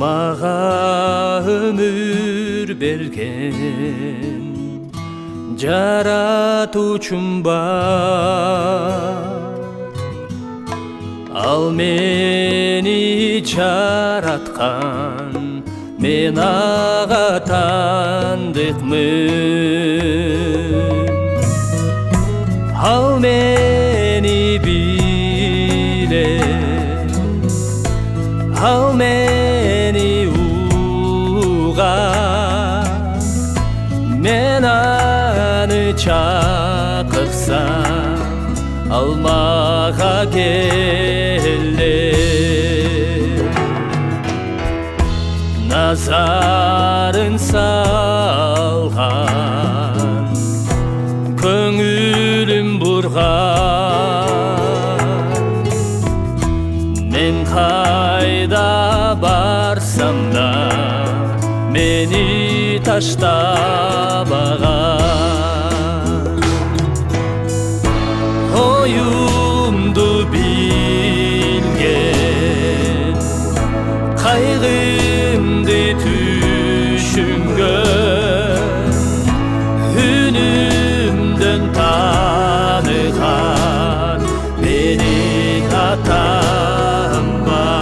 Mağa ömür bergen Жаратучум бар. Ал мени жараткан, мен ага тандыкмын. Ал мени билет, ал мени угат, мен аны чакырсам, ал мага келет. Назарын салган, көңүлүм бурган. Мен кайда барсам да мени таштабаган. Оюмду билген, кайгымды түшүнгөн, үнүмдөн таныган менин атам бар.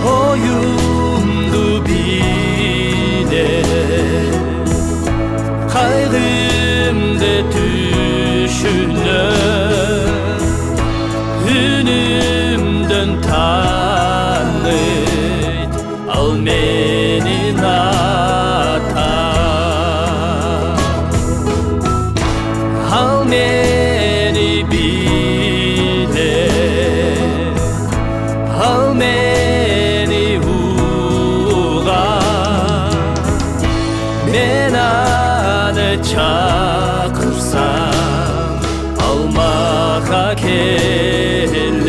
Oyumdu bilet, kaygımda düşünür, ünümden tanıyt, al menin atam. Al meni bilet, al meni men аны чакырсам, ал мага келет,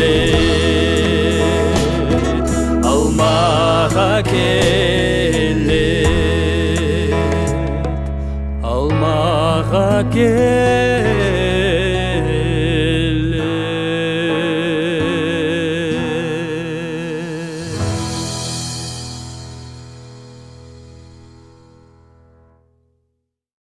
ал мага келет, ал мага келет.